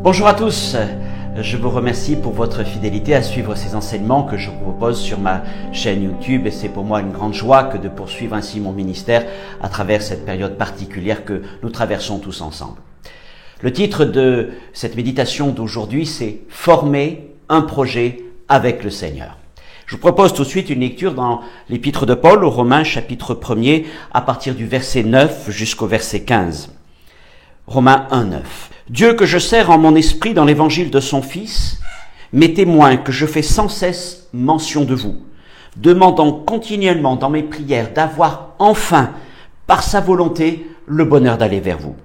Bonjour à tous, je vous remercie pour votre fidélité à suivre ces enseignements que je vous propose sur ma chaîne YouTube et c'est pour moi une grande joie que de poursuivre ainsi mon ministère à travers cette période particulière que nous traversons tous ensemble. Le titre de cette méditation d'aujourd'hui c'est « Former un projet avec le Seigneur ». Je vous propose tout de suite une lecture dans l'épître de Paul aux Romains chapitre 1er à partir du verset 9 jusqu'au verset 15. Romains 1, 9. Dieu que je sers en mon esprit dans l'évangile de son Fils, m'est témoin que je fais sans cesse mention de vous, demandant continuellement dans mes prières d'avoir enfin, par sa volonté, le bonheur d'aller vers vous.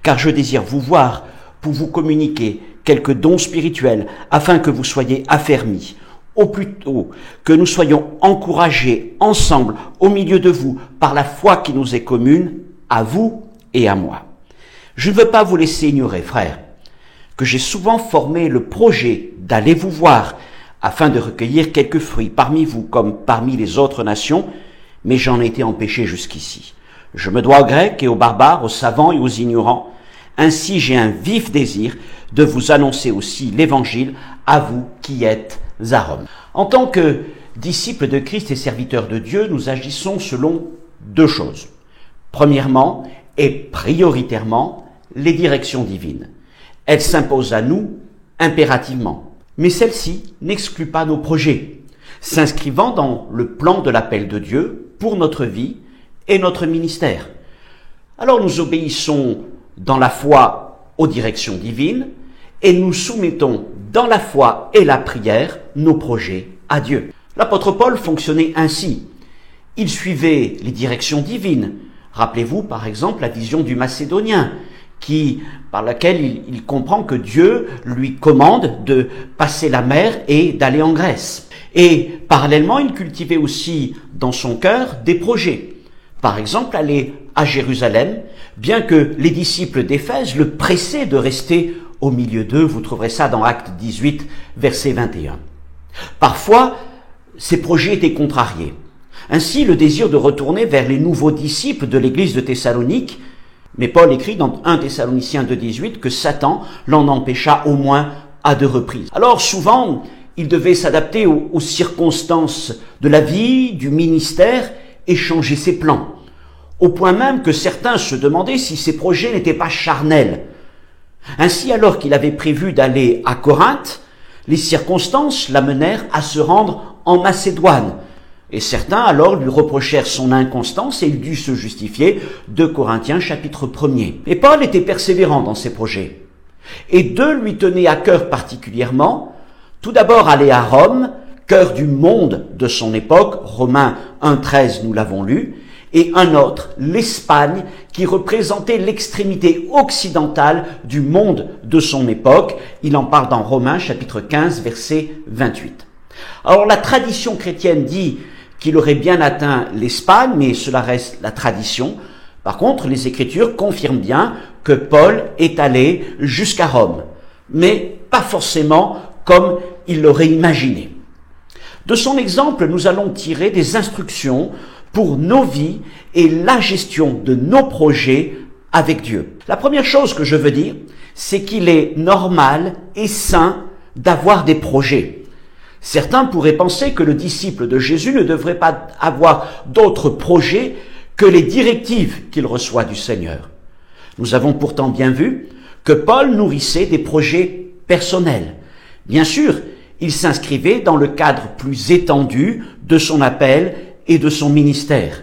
Car je désire vous voir pour vous communiquer quelques dons spirituels afin que vous soyez affermis, au plus tôt que nous soyons encouragés ensemble au milieu de vous par la foi qui nous est commune, à vous et à moi. Je ne veux pas vous laisser ignorer, frères, que j'ai souvent formé le projet d'aller vous voir afin de recueillir quelques fruits parmi vous comme parmi les autres nations, mais j'en ai été empêché jusqu'ici. Je me dois aux Grecs et aux barbares, aux savants et aux ignorants. Ainsi, j'ai un vif désir de vous annoncer aussi l'Évangile à vous qui êtes à Rome. En tant que disciples de Christ et serviteurs de Dieu, nous agissons selon deux choses. Premièrement, et prioritairement, les directions divines. Elles s'imposent à nous impérativement, mais celles-ci n'excluent pas nos projets, s'inscrivant dans le plan de l'appel de Dieu pour notre vie et notre ministère. Alors nous obéissons dans la foi aux directions divines et nous soumettons dans la foi et la prière nos projets à Dieu. L'apôtre Paul fonctionnait ainsi. Il suivait les directions divines. Rappelez-vous par exemple la vision du Macédonien, par laquelle il comprend que Dieu lui commande de passer la mer et d'aller en Grèce. Et parallèlement, il cultivait aussi dans son cœur des projets. Par exemple, aller à Jérusalem, bien que les disciples d'Éphèse le pressaient de rester au milieu d'eux. Vous trouverez ça dans Actes 18, verset 21. Parfois, ces projets étaient contrariés. Ainsi, le désir de retourner vers les nouveaux disciples de l'église de Thessalonique, mais Paul écrit dans 1 Thessaloniciens 2,18 que Satan l'en empêcha au moins à 2 reprises. Alors souvent, il devait s'adapter aux circonstances de la vie, du ministère et changer ses plans. Au point même que certains se demandaient si ses projets n'étaient pas charnels. Ainsi, alors qu'il avait prévu d'aller à Corinthe, les circonstances l'amenèrent à se rendre en Macédoine. Et certains alors lui reprochèrent son inconstance et il dut se justifier. 2 Corinthiens chapitre 1er. Et Paul était persévérant dans ses projets. Et deux lui tenaient à cœur particulièrement. Tout d'abord aller à Rome, cœur du monde de son époque, Romains 1,13 nous l'avons lu, et un autre, l'Espagne, qui représentait l'extrémité occidentale du monde de son époque. Il en parle dans Romains chapitre 15 verset 28. Alors la tradition chrétienne dit qu'il aurait bien atteint l'Espagne, mais cela reste la tradition. Par contre, les Écritures confirment bien que Paul est allé jusqu'à Rome, mais pas forcément comme il l'aurait imaginé. De son exemple, nous allons tirer des instructions pour nos vies et la gestion de nos projets avec Dieu. La première chose que je veux dire, c'est qu'il est normal et sain d'avoir des projets. Certains pourraient penser que le disciple de Jésus ne devrait pas avoir d'autres projets que les directives qu'il reçoit du Seigneur. Nous avons pourtant bien vu que Paul nourrissait des projets personnels. Bien sûr, il s'inscrivait dans le cadre plus étendu de son appel et de son ministère.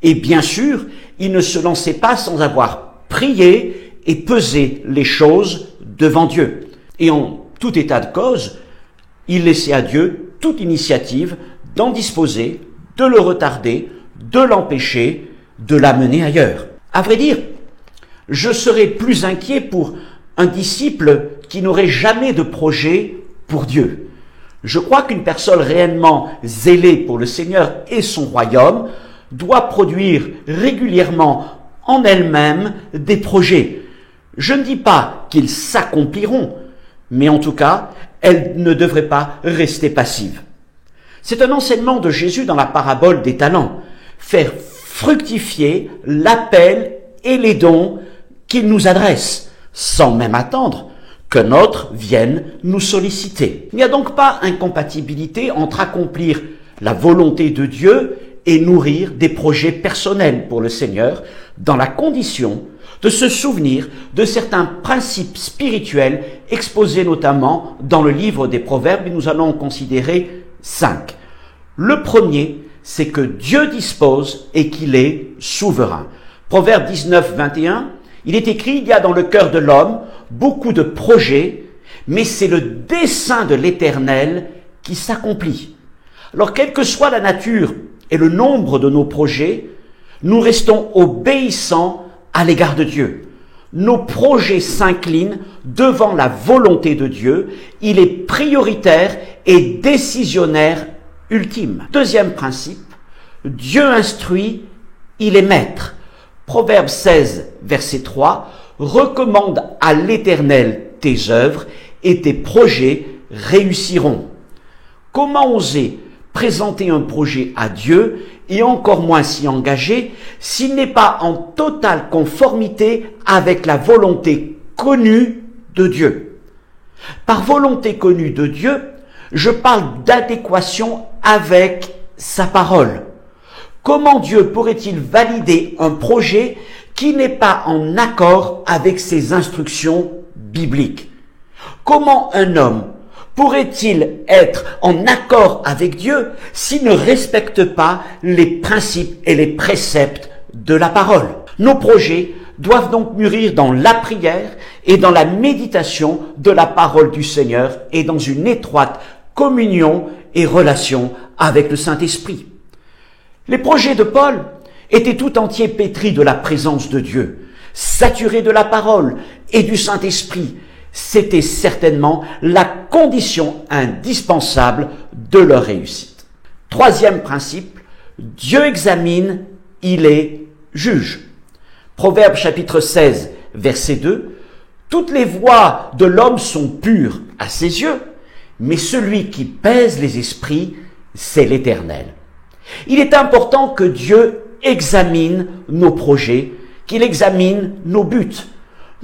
Et bien sûr, il ne se lançait pas sans avoir prié et pesé les choses devant Dieu. Et en tout état de cause, il laissait à Dieu toute initiative d'en disposer, de le retarder, de l'empêcher, de l'amener ailleurs. À vrai dire, je serais plus inquiet pour un disciple qui n'aurait jamais de projet pour Dieu. Je crois qu'une personne réellement zélée pour le Seigneur et son royaume doit produire régulièrement en elle-même des projets. Je ne dis pas qu'ils s'accompliront, mais en tout cas, elle ne devrait pas rester passive. C'est un enseignement de Jésus dans la parabole des talents. Faire fructifier l'appel et les dons qu'il nous adresse, sans même attendre qu'un autre vienne nous solliciter. Il n'y a donc pas incompatibilité entre accomplir la volonté de Dieu et nourrir des projets personnels pour le Seigneur, dans la condition de se souvenir de certains principes spirituels exposés notamment dans le livre des Proverbes, et nous allons en considérer 5. Le premier, c'est que Dieu dispose et qu'il est souverain. Proverbe 19, 21, il est écrit, il y a dans le cœur de l'homme beaucoup de projets, mais c'est le dessein de l'Éternel qui s'accomplit. Alors, quelle que soit la nature et le nombre de nos projets, nous restons obéissants à l'égard de Dieu. Nos projets s'inclinent devant la volonté de Dieu. Il est prioritaire et décisionnaire ultime. Deuxième principe, Dieu instruit, il est maître. Proverbe 16, verset 3, recommande à l'Éternel tes œuvres et tes projets réussiront. Comment oser présenter un projet à Dieu et encore moins s'y engager s'il n'est pas en totale conformité avec la volonté connue de Dieu? Par volonté connue de Dieu, je parle d'adéquation avec sa parole. Comment Dieu pourrait-il valider un projet qui n'est pas en accord avec ses instructions bibliques? Comment un homme pourrait-il être en accord avec Dieu s'il ne respecte pas les principes et les préceptes de la parole? Nos projets doivent donc mûrir dans la prière et dans la méditation de la parole du Seigneur et dans une étroite communion et relation avec le Saint-Esprit. Les projets de Paul étaient tout entiers pétris de la présence de Dieu, saturés de la parole et du Saint-Esprit. C'était certainement la condition indispensable de leur réussite. Troisième principe, Dieu examine, il est juge. Proverbe chapitre 16, verset 2, « Toutes les voies de l'homme sont pures à ses yeux, mais celui qui pèse les esprits, c'est l'Éternel. » Il est important que Dieu examine nos projets, qu'il examine nos buts.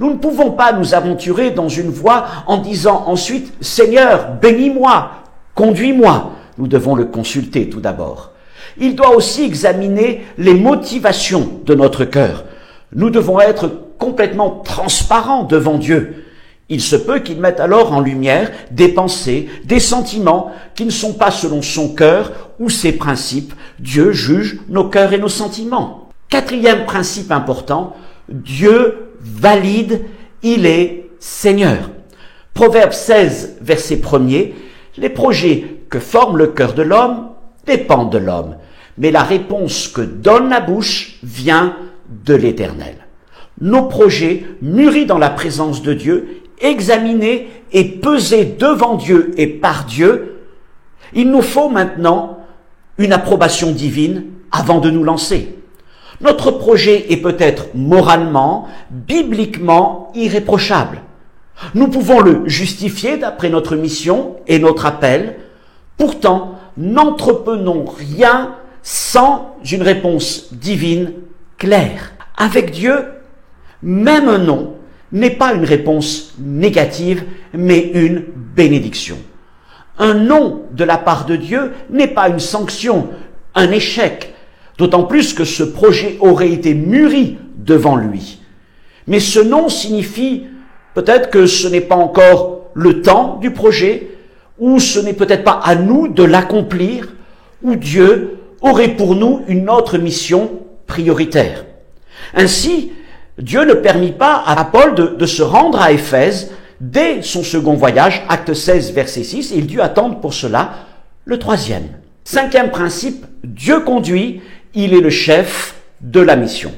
Nous ne pouvons pas nous aventurer dans une voie en disant ensuite « Seigneur, bénis-moi, conduis-moi ». Nous devons le consulter tout d'abord. Il doit aussi examiner les motivations de notre cœur. Nous devons être complètement transparents devant Dieu. Il se peut qu'il mette alors en lumière des pensées, des sentiments qui ne sont pas selon son cœur ou ses principes. Dieu juge nos cœurs et nos sentiments. Quatrième principe important, Dieu valide, il est Seigneur. Proverbe 16, verset 1er, les projets que forme le cœur de l'homme dépendent de l'homme, mais la réponse que donne la bouche vient de l'Éternel. Nos projets, mûris dans la présence de Dieu, examinés et pesés devant Dieu et par Dieu, il nous faut maintenant une approbation divine avant de nous lancer. Notre projet est peut-être moralement, bibliquement irréprochable. Nous pouvons le justifier d'après notre mission et notre appel. Pourtant, n'entreprenons rien sans une réponse divine claire. Avec Dieu, même un non n'est pas une réponse négative, mais une bénédiction. Un non de la part de Dieu n'est pas une sanction, un échec, d'autant plus que ce projet aurait été mûri devant lui. Mais ce non signifie peut-être que ce n'est pas encore le temps du projet, ou ce n'est peut-être pas à nous de l'accomplir, ou Dieu aurait pour nous une autre mission prioritaire. Ainsi, Dieu ne permit pas à Paul de se rendre à Éphèse dès son second voyage, acte 16, verset 6, et il dut attendre pour cela le troisième. Cinquième principe, Dieu conduit, il est le chef de la mission.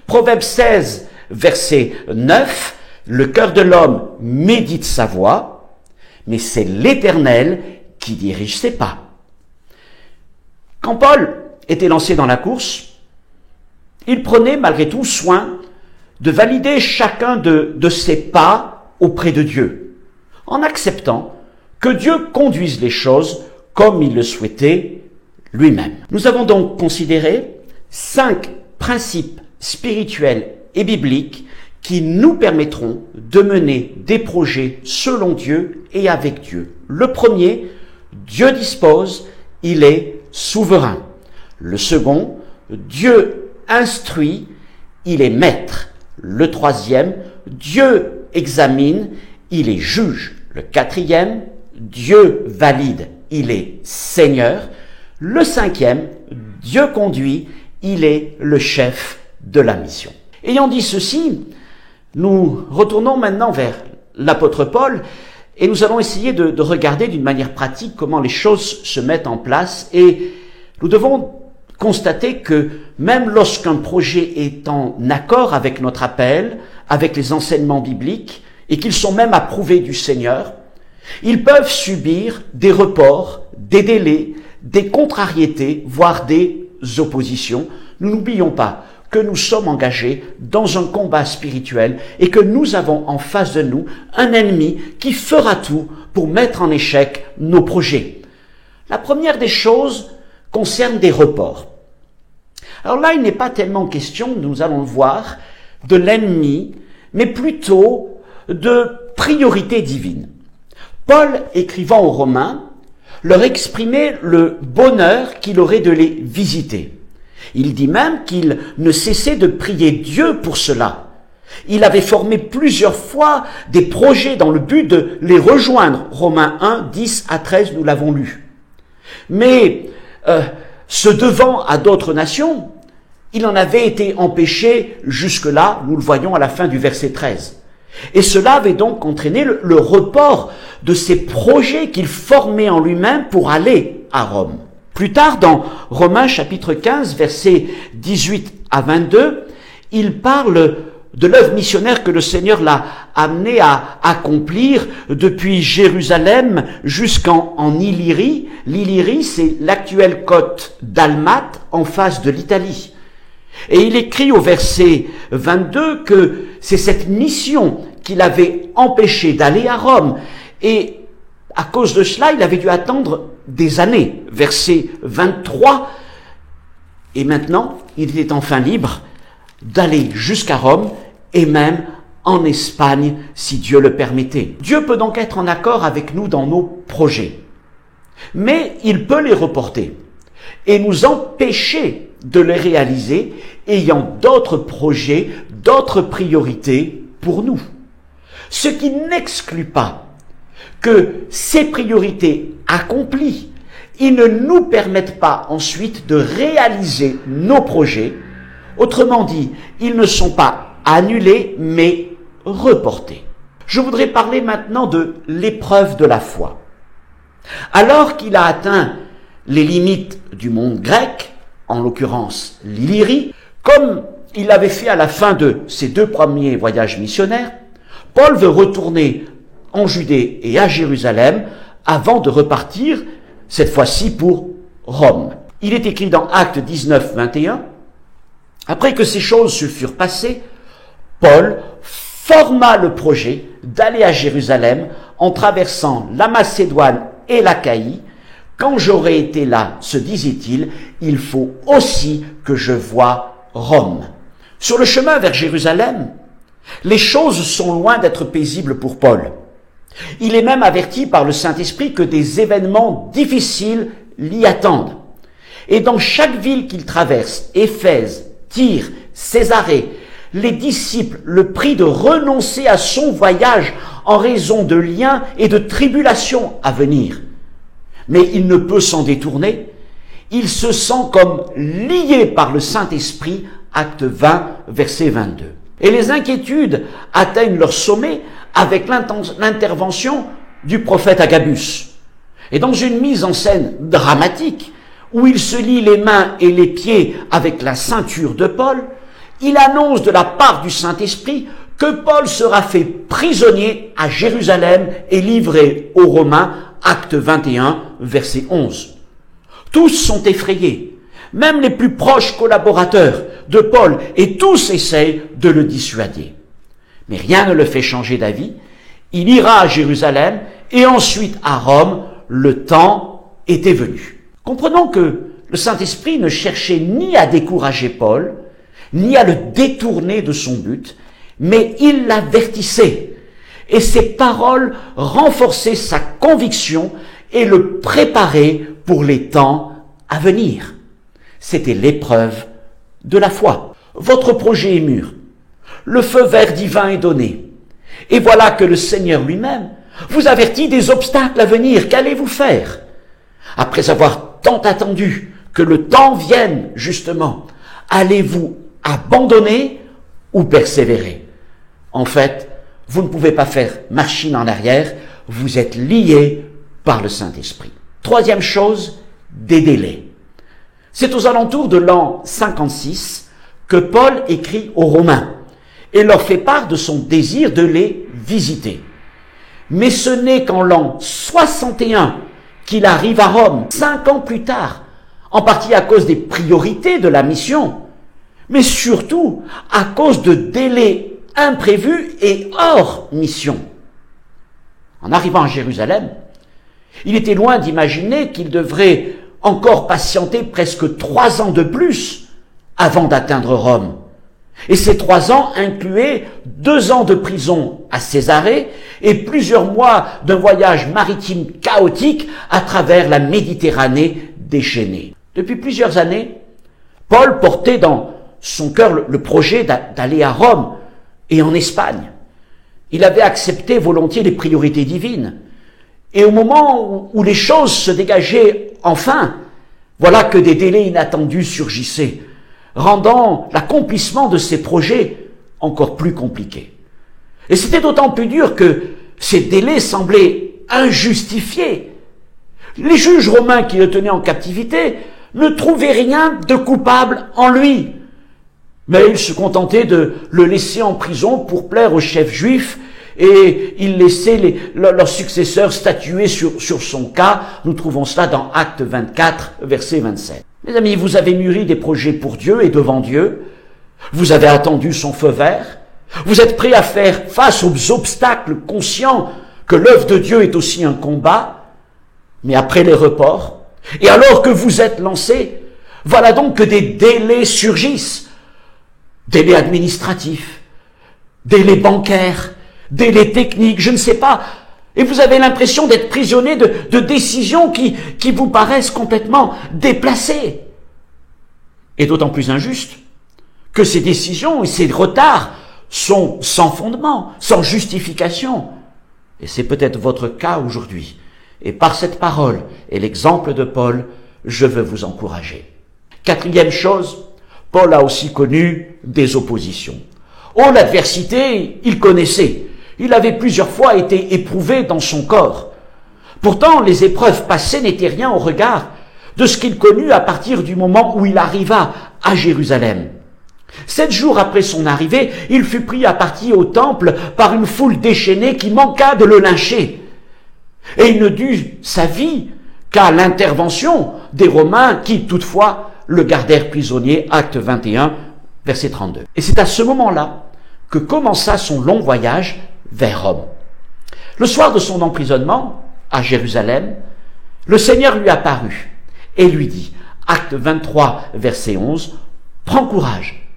Proverbe 16, verset 9, le cœur de l'homme médite sa voie, mais c'est l'Éternel qui dirige ses pas. Quand Paul était lancé dans la course, il prenait malgré tout soin de valider chacun de ses pas auprès de Dieu, en acceptant que Dieu conduise les choses comme il le souhaitait lui-même. Nous avons donc considéré 5 principes spirituels et bibliques qui nous permettront de mener des projets selon Dieu et avec Dieu. Le premier, Dieu dispose, il est souverain. Le second, Dieu instruit, il est maître. Le troisième, Dieu examine, il est juge. Le quatrième, Dieu valide, il est Seigneur. Le cinquième, Dieu conduit, il est le chef de la mission. Ayant dit ceci, nous retournons maintenant vers l'apôtre Paul et nous allons essayer de regarder d'une manière pratique comment les choses se mettent en place. Et nous devons constater que même lorsqu'un projet est en accord avec notre appel, avec les enseignements bibliques, et qu'ils sont même approuvés du Seigneur, ils peuvent subir des reports, des délais, des contrariétés, voire des oppositions. Nous n'oublions pas que nous sommes engagés dans un combat spirituel et que nous avons en face de nous un ennemi qui fera tout pour mettre en échec nos projets. La première des choses concerne des reports. Alors là, il n'est pas tellement question, nous allons le voir, de l'ennemi, mais plutôt de priorité divine. Paul, écrivant aux Romains, leur exprimait le bonheur qu'il aurait de les visiter. Il dit même qu'il ne cessait de prier Dieu pour cela. Il avait formé plusieurs fois des projets dans le but de les rejoindre. Romains 1, 10 à 13, nous l'avons lu. Mais se devant à d'autres nations, il en avait été empêché jusque-là, nous le voyons à la fin du verset 13. Et cela avait donc entraîné le report de ces projets qu'il formait en lui-même pour aller à Rome. Plus tard, dans Romains chapitre 15, versets 18 à 22, il parle de l'œuvre missionnaire que le Seigneur l'a amené à accomplir depuis Jérusalem jusqu'en Illyrie. L'Illyrie, c'est l'actuelle côte dalmate en face de l'Italie. Et il écrit au verset 22 que c'est cette mission qui l'avait empêché d'aller à Rome. Et à cause de cela, il avait dû attendre des années. Verset 23. Et maintenant, il était enfin libre d'aller jusqu'à Rome et même en Espagne, si Dieu le permettait. Dieu peut donc être en accord avec nous dans nos projets. Mais il peut les reporter et nous empêcher de les réaliser, ayant d'autres projets, d'autres priorités pour nous. Ce qui n'exclut pas que ces priorités accomplies, ils ne nous permettent pas ensuite de réaliser nos projets. Autrement dit, ils ne sont pas annulés, mais reportés. Je voudrais parler maintenant de l'épreuve de la foi. Alors qu'il a atteint les limites du monde grec, en l'occurrence l'Illyrie, comme il l'avait fait à la fin de ses 2 premiers voyages missionnaires, Paul veut retourner en Judée et à Jérusalem avant de repartir, cette fois-ci pour Rome. Il est écrit dans Actes 19, 21, « Après que ces choses se furent passées, Paul forma le projet d'aller à Jérusalem en traversant la Macédoine et l'Achaïe. Quand j'aurai été là, se disait-il, il faut aussi que je voie Rome. » Sur le chemin vers Jérusalem, les choses sont loin d'être paisibles pour Paul. Il est même averti par le Saint-Esprit que des événements difficiles l'y attendent. Et dans chaque ville qu'il traverse, Éphèse, Tyr, Césarée, les disciples le prient de renoncer à son voyage en raison de liens et de tribulations à venir. Mais il ne peut s'en détourner. Il se sent comme lié par le Saint-Esprit, acte 20, verset 22. Et les inquiétudes atteignent leur sommet avec l'intervention du prophète Agabus. Et dans une mise en scène dramatique, où il se lie les mains et les pieds avec la ceinture de Paul, il annonce de la part du Saint-Esprit que Paul sera fait prisonnier à Jérusalem et livré aux Romains, acte 21, verset 11. Tous sont effrayés, même les plus proches collaborateurs de Paul, et tous essayent de le dissuader. Mais rien ne le fait changer d'avis. Il ira à Jérusalem et ensuite à Rome. Le temps était venu. Comprenons que le Saint-Esprit ne cherchait ni à décourager Paul, ni à le détourner de son but, mais il l'avertissait. Et ces paroles renforçaient sa conviction et le préparaient pour les temps à venir. C'était l'épreuve de la foi. Votre projet est mûr. Le feu vert divin est donné. Et voilà que le Seigneur lui-même vous avertit des obstacles à venir. Qu'allez-vous faire? Après avoir tant attendu que le temps vienne, justement, allez-vous abandonner ou persévérer? En fait, vous ne pouvez pas faire machine en arrière, vous êtes lié par le Saint-Esprit. Troisième chose, des délais. C'est aux alentours de l'an 56 que Paul écrit aux Romains et leur fait part de son désir de les visiter. Mais ce n'est qu'en l'an 61 qu'il arrive à Rome, 5 ans plus tard, en partie à cause des priorités de la mission, mais surtout à cause de délais imprévus et hors mission. En arrivant à Jérusalem, il était loin d'imaginer qu'il devrait encore patienter presque 3 ans de plus avant d'atteindre Rome. Et ces 3 ans incluaient 2 ans de prison à Césarée et plusieurs mois d'un voyage maritime chaotique à travers la Méditerranée déchaînée. Depuis plusieurs années, Paul portait dans son cœur le projet d'aller à Rome et en Espagne. Il avait accepté volontiers les priorités divines. Et au moment où les choses se dégageaient enfin, voilà que des délais inattendus surgissaient, rendant l'accomplissement de ces projets encore plus compliqué. Et c'était d'autant plus dur que ces délais semblaient injustifiés. Les juges romains qui le tenaient en captivité ne trouvaient rien de coupable en lui, mais ils se contentaient de le laisser en prison pour plaire aux chefs juifs et ils laissaient leurs successeurs statuer sur son cas. Nous trouvons cela dans Actes 24, verset 27. Mes amis, vous avez mûri des projets pour Dieu et devant Dieu. Vous avez attendu son feu vert. Vous êtes prêts à faire face aux obstacles, conscients que l'œuvre de Dieu est aussi un combat. Mais après les reports, et alors que vous êtes lancés, voilà donc que des délais surgissent. Délais administratifs, délais bancaires, délais techniques, je ne sais pas. Et vous avez l'impression d'être prisonnier de décisions qui vous paraissent complètement déplacées. Et d'autant plus injustes que ces décisions et ces retards sont sans fondement, sans justification. Et c'est peut-être votre cas aujourd'hui. Et par cette parole et l'exemple de Paul, je veux vous encourager. Quatrième chose, Paul a aussi connu des oppositions. Oh, l'adversité, il connaissait. Il avait plusieurs fois été éprouvé dans son corps. Pourtant, les épreuves passées n'étaient rien au regard de ce qu'il connut à partir du moment où il arriva à Jérusalem. 7 jours après son arrivée, il fut pris à partie au temple par une foule déchaînée qui manqua de le lyncher. Et il ne dut sa vie qu'à l'intervention des Romains qui, toutefois, le gardèrent prisonnier, acte 21, verset 32. Et c'est à ce moment-là que commença son long voyage vers Rome. Le soir de son emprisonnement, à Jérusalem, le Seigneur lui apparut et lui dit, acte 23, verset 11, « Prends courage,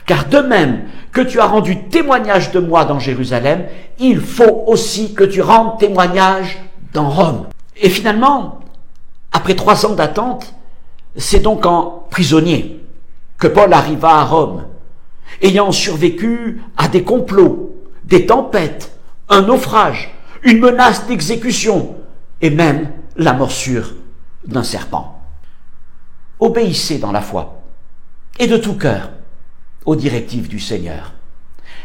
car de même que tu as rendu témoignage de moi dans Jérusalem, il faut aussi que tu rendes témoignage dans Rome. » Et finalement, après 3 ans d'attente, c'est donc en prisonnier que Paul arriva à Rome, ayant survécu à des complots, des tempêtes, un naufrage, une menace d'exécution et même la morsure d'un serpent. Obéissez dans la foi et de tout cœur aux directives du Seigneur.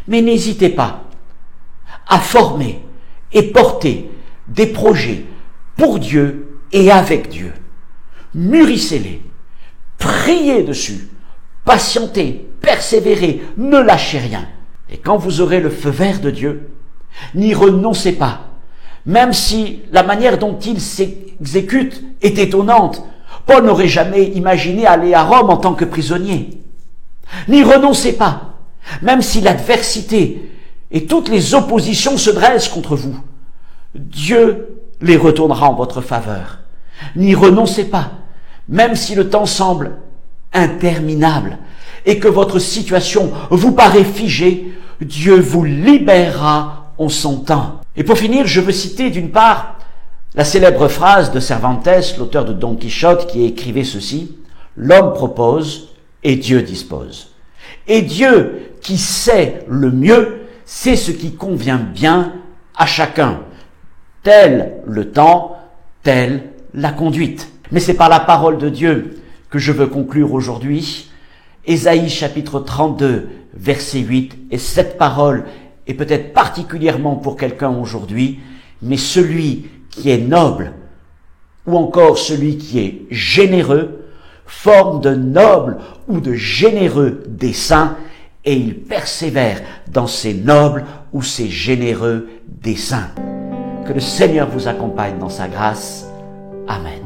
Mais n'hésitez pas à former et porter des projets pour Dieu et avec Dieu. Mûrissez-les, priez dessus, patientez, persévérez, ne lâchez rien. Et quand vous aurez le feu vert de Dieu, n'y renoncez pas, même si la manière dont il s'exécute est étonnante. Paul n'aurait jamais imaginé aller à Rome en tant que prisonnier. N'y renoncez pas, même si l'adversité et toutes les oppositions se dressent contre vous. Dieu les retournera en votre faveur. N'y renoncez pas, même si le temps semble interminable et que votre situation vous paraît figée, Dieu vous libérera en son temps. Et pour finir, je veux citer d'une part la célèbre phrase de Cervantes, l'auteur de Don Quichotte, qui écrivait ceci: « L'homme propose et Dieu dispose. » Et Dieu, qui sait le mieux, sait ce qui convient bien à chacun. Tel le temps, telle la conduite. Mais c'est par la parole de Dieu que je veux conclure aujourd'hui. Ésaïe chapitre 32, verset 8, et cette parole est peut-être particulièrement pour quelqu'un aujourd'hui, mais celui qui est noble, ou encore celui qui est généreux, forme de noble ou de généreux desseins, et il persévère dans ses nobles ou ses généreux desseins. Que le Seigneur vous accompagne dans sa grâce. Amen.